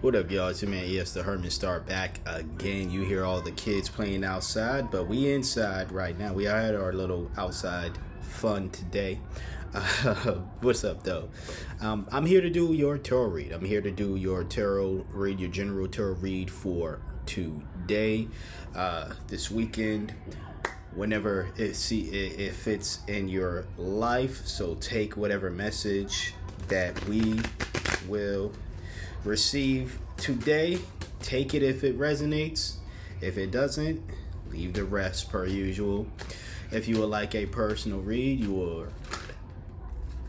What up, y'all? It's your man ES the Herman Star back again. You hear all the kids playing outside, but we inside right now. We had our little outside fun today. What's up, though? I'm here to do your tarot read. I'm here to do your tarot read, your general tarot read for today, this weekend, whenever it fits in your life. So take whatever message that we will receive today. Take it if it resonates. If it doesn't, leave the rest per usual. If you would like a personal read, you are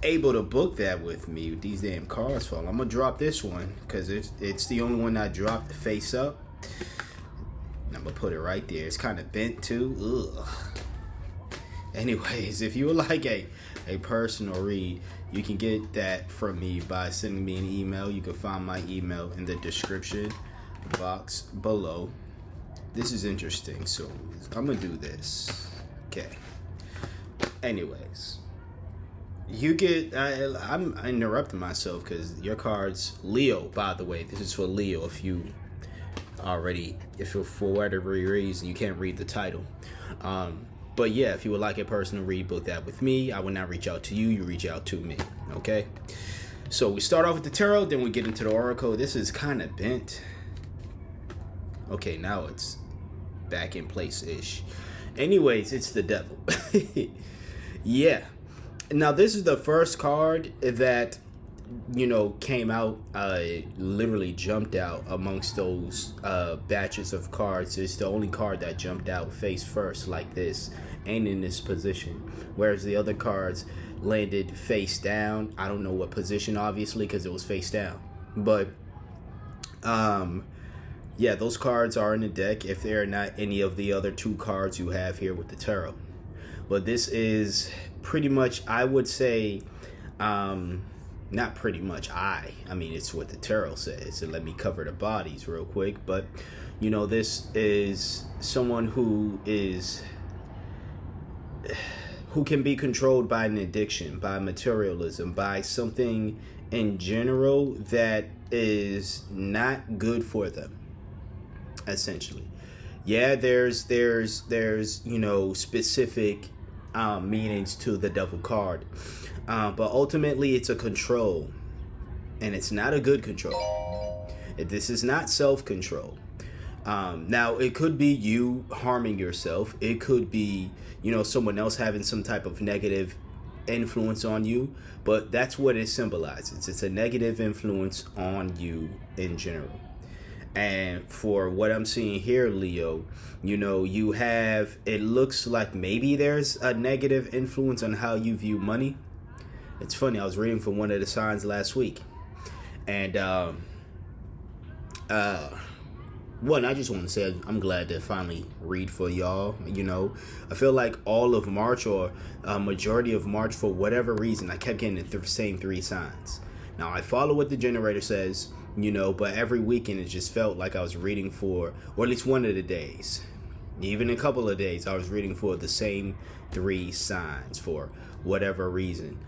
able to book that with me. These damn cards fall. I'm gonna drop this one because it's the only one I dropped face up. And I'm gonna put it right there. It's kind of bent too. Ugh. Anyways, if you would like a personal read, you can get that from me by sending me an email. You can find my email in the description box below. This is interesting, so I'm gonna do this. Okay. Anyways, you get. I'm interrupting myself because your cards, Leo. By the way, this is for Leo. If you're for whatever reason you can't read the title. But yeah, if you would like a personal read, book that with me. I will not reach out to you. You reach out to me. Okay? So we start off with the tarot, then we get into the oracle. This is kind of bent. Okay, now it's back in place-ish. Anyways, it's the devil. Yeah. Now, this is the first card that, came out, literally jumped out amongst those batches of cards. It's the only card that jumped out face first like this and in this position, whereas the other cards landed face down. I don't know what position, obviously, because it was face down, but yeah, those cards are in the deck if they're not any of the other two cards you have here with the tarot. But this is pretty much, I would say, not pretty much, I mean, it's what the tarot says. So let me cover the bodies real quick. But, this is someone who can be controlled by an addiction, by materialism, by something in general that is not good for them, essentially. Yeah, there's specific meanings to the devil card. But ultimately, it's a control, and it's not a good control. This is not self-control. Now, it could be you harming yourself. It could be, someone else having some type of negative influence on you. But that's what it symbolizes. It's a negative influence on you in general. And for what I'm seeing here, Leo, you have, it looks like maybe there's a negative influence on how you view money. It's funny, I was reading from one of the signs last week. And, one, I just want to say I'm glad to finally read for y'all. I feel like all of March, or a majority of March, for whatever reason, I kept getting the same three signs. Now, I follow what the generator says, but every weekend it just felt like I was reading for, or at least one of the days, even a couple of days, I was reading for the same three signs for whatever reason.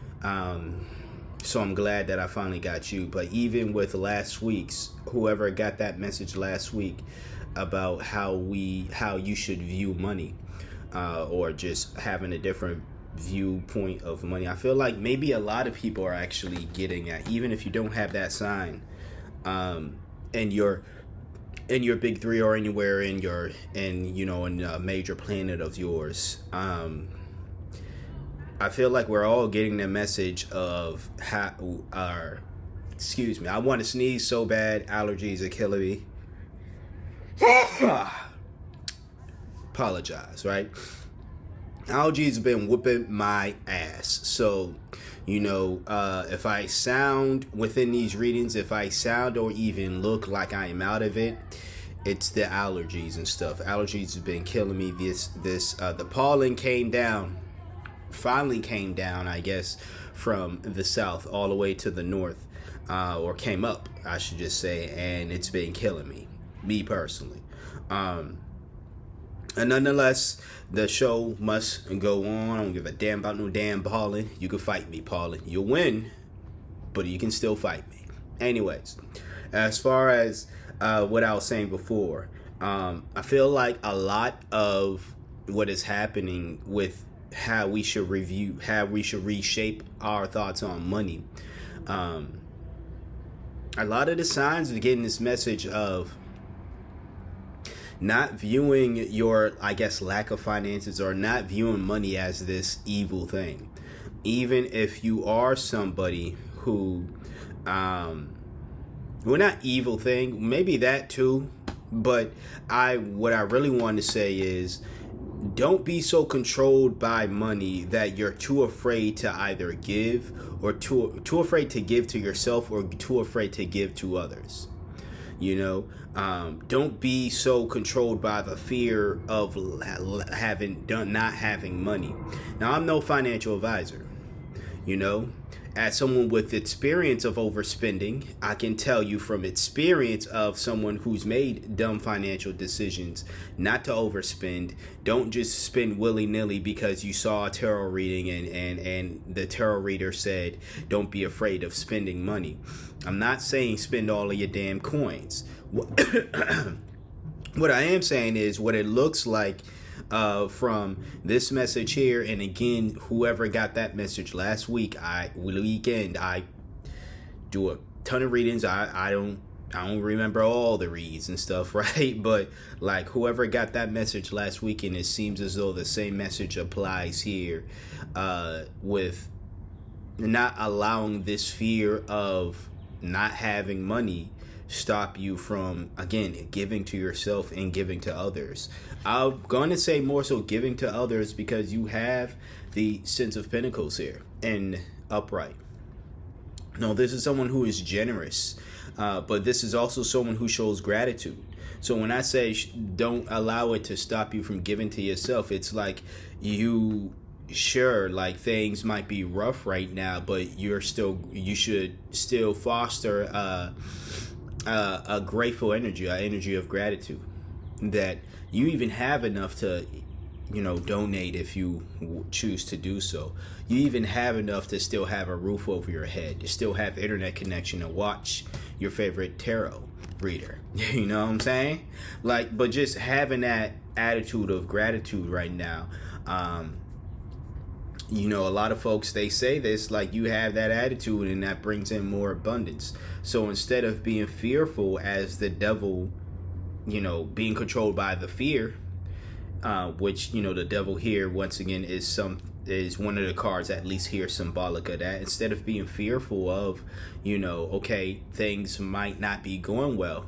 So I'm glad that I finally got you. But even with last week's, whoever got that message last week about how you should view money, or just having a different viewpoint of money, I feel like maybe a lot of people are actually getting at, even if you don't have that sign, in your big three, or anywhere in a major planet of yours. I feel like we're all getting the message of how excuse me, I want to sneeze so bad, allergies are killing me. Apologize, right? Allergies have been whooping my ass. So, if I sound within these readings, if I sound or even look like I am out of it, it's the allergies and stuff. Allergies have been killing me. The pollen finally came down, I guess, from the south all the way to the north, or came up, I should just say, and it's been killing me personally. And nonetheless, the show must go on. I don't give a damn about no damn pollen. You can fight me, pollen. You'll win, but you can still fight me. Anyways, As far as what I was saying before, I feel like a lot of what is happening with how we should review, how we should reshape our thoughts on money. Um, a lot of the signs are getting this message of not viewing your, I guess, lack of finances, or not viewing money as this evil thing. Even if you are somebody who, well, not evil thing, maybe that too, but what I really want to say is, don't be so controlled by money that you're too afraid to either give, or too afraid to give to yourself, or too afraid to give to others. You know, don't be so controlled by the fear of not having money. Now, I'm no financial advisor. You know, as someone with experience of overspending, I can tell you from experience of someone who's made dumb financial decisions not to overspend. Don't just spend willy-nilly because you saw a tarot reading and the tarot reader said, don't be afraid of spending money. I'm not saying spend all of your damn coins. What I am saying is what it looks like from this message here, and again, whoever got that message last weekend, I do a ton of readings. I don't remember all the reads and stuff, right? But like whoever got that message last weekend, it seems as though the same message applies here, with not allowing this fear of not having money stop you from, again, giving to yourself and giving to others. I'm going to say more so giving to others because you have the Sense of Pentacles here and upright. No, this is someone who is generous, but this is also someone who shows gratitude. So when I say don't allow it to stop you from giving to yourself, it's like sure, like things might be rough right now, but you should still foster a grateful energy, an energy of gratitude, that you even have enough to, donate if you choose to do so. You even have enough to still have a roof over your head, to still have internet connection and watch your favorite tarot reader. You know what I'm saying? Like, but just having that attitude of gratitude right now. A lot of folks, they say this, like, you have that attitude and that brings in more abundance. So instead of being fearful as the devil, being controlled by the fear, which, the devil here, once again, is one of the cards, at least here, symbolic of that. Instead of being fearful of, okay, things might not be going well,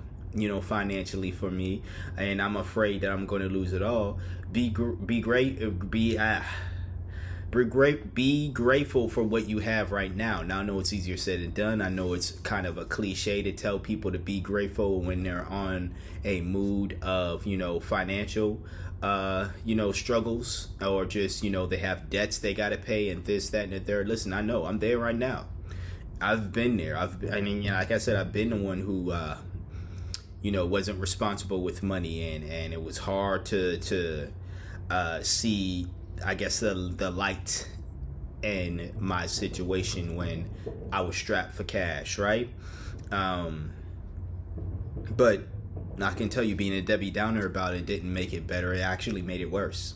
financially for me, and I'm afraid that I'm going to lose it all, be grateful for what you have right now. Now, I know it's easier said than done. I know it's kind of a cliche to tell people to be grateful when they're on a mood of, financial, struggles, or just, they have debts they got to pay and this, that, and the third. Listen, I know I'm there right now. I've been there. Like I said, I've been the one who, wasn't responsible with money, and it was hard to see, I guess, the light in my situation when I was strapped for cash, right? But I can tell you, being a Debbie Downer about it didn't make it better. It actually made it worse.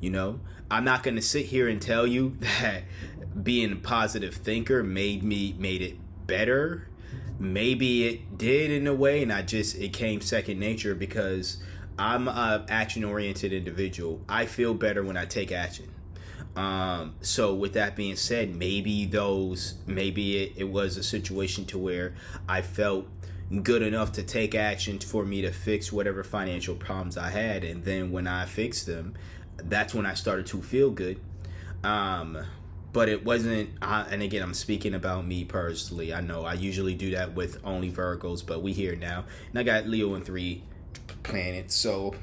I'm not going to sit here and tell you that being a positive thinker made it better. Maybe it did in a way, and it came second nature because I'm an action-oriented individual. I feel better when I take action. So with that being said, maybe it was a situation to where I felt good enough to take action for me to fix whatever financial problems I had. And then when I fixed them, that's when I started to feel good. But it wasn't, and again, I'm speaking about me personally. I know I usually do that with only Virgos, but we here now. And I got Leo in 3 planets, so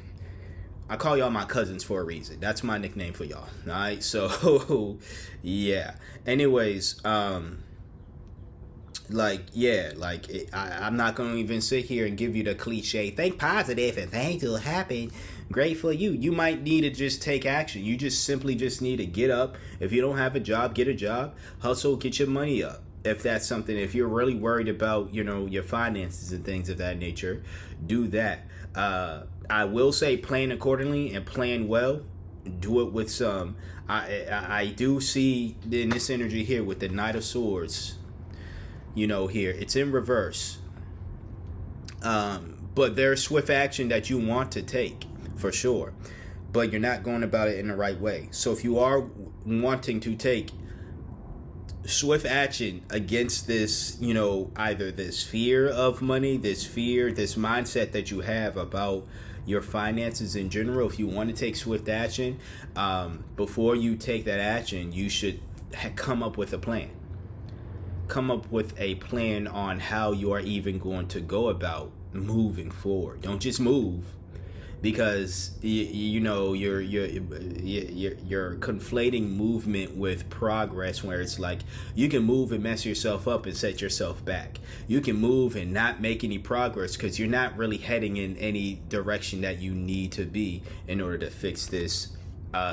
I call y'all my cousins for a reason. That's my nickname for y'all. All right, so yeah. Anyways, I'm not gonna even sit here and give you the cliche think positive and things will happen. Great for you. You might need to just take action. You just simply need to get up. If you don't have a job, get a job, hustle, get your money up. if that's something, if you're really worried about, your finances and things of that nature, do that. I will say plan accordingly and plan well. Do it with some. I do see in this energy here with the Knight of Swords. Here it's in reverse. But there's swift action that you want to take for sure, but you're not going about it in the right way. So if you are wanting to take swift action against this, either this fear of money, this mindset that you have about your finances in general, if you want to take swift action, before you take that action, you should come up with a plan. Come up with a plan on how you are even going to go about moving forward. Don't just move, because you're conflating movement with progress, where it's like you can move and mess yourself up and set yourself back. You can move and not make any progress because you're not really heading in any direction that you need to be in order to fix this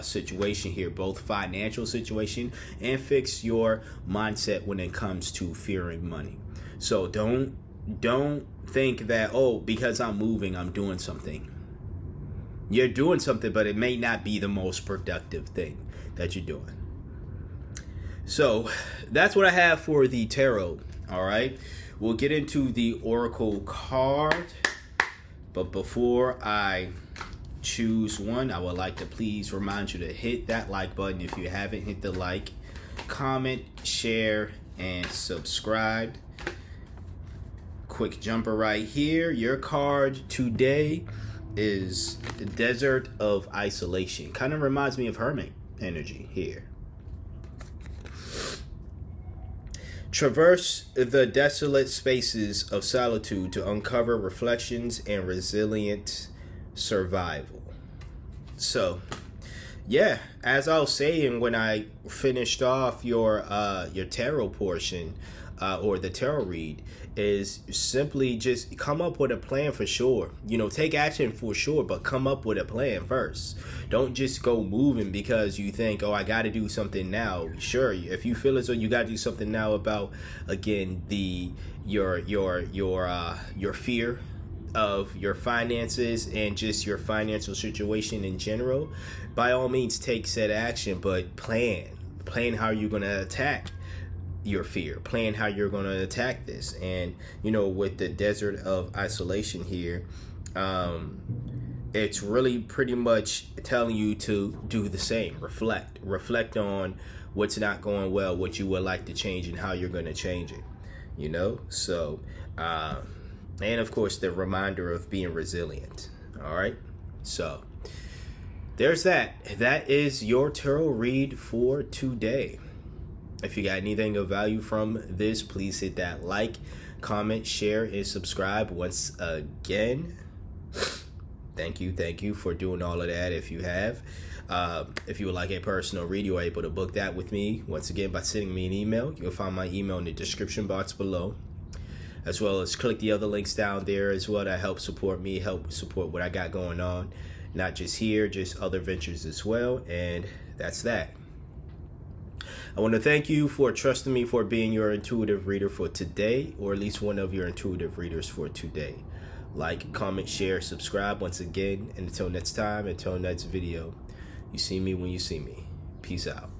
situation here, both financial situation, and fix your mindset when it comes to fearing money. So don't think that, oh, because I'm moving, I'm doing something. You're doing something, but it may not be the most productive thing that you're doing. So that's what I have for the tarot. All right, we'll get into the oracle card, but before I choose one, I would like to please remind you to hit that like button if you haven't hit the like, comment, share, and subscribe. Quick jumper right here. Your card today is the Desert of Isolation. Kind of reminds me of Hermit energy here. Traverse the desolate spaces of solitude to uncover reflections and resilient survival. So, yeah, as I was saying when I finished off your tarot portion, or the tarot read, is simply just come up with a plan for sure. Take action for sure, but come up with a plan first. Don't just go moving because you think, oh, I got to do something now. Sure, if you feel as though you got to do something now about, again, your fear of your finances and just your financial situation in general, by all means take said action, but plan how you're going to attack your fear, plan how you're going to attack this. And with the Desert of Isolation here, it's really pretty much telling you to do the same. Reflect on what's not going well, what you would like to change, and how you're going to change it. So and of course the reminder of being resilient. All right, so there's that is your tarot read for today. If you got anything of value from this, please hit that like, comment, share, and subscribe. Once again, thank you for doing all of that. If you have, if you would like a personal read, you are able to book that with me once again by sending me an email. You'll find my email in the description box below, as well as click the other links down there as well that help support me, help support what I got going on, not just here, just other ventures as well. And that's that. I want to thank you for trusting me for being your intuitive reader for today, or at least one of your intuitive readers for today. Like, comment, share, subscribe once again. And until next time, until next video, you see me when you see me. Peace out.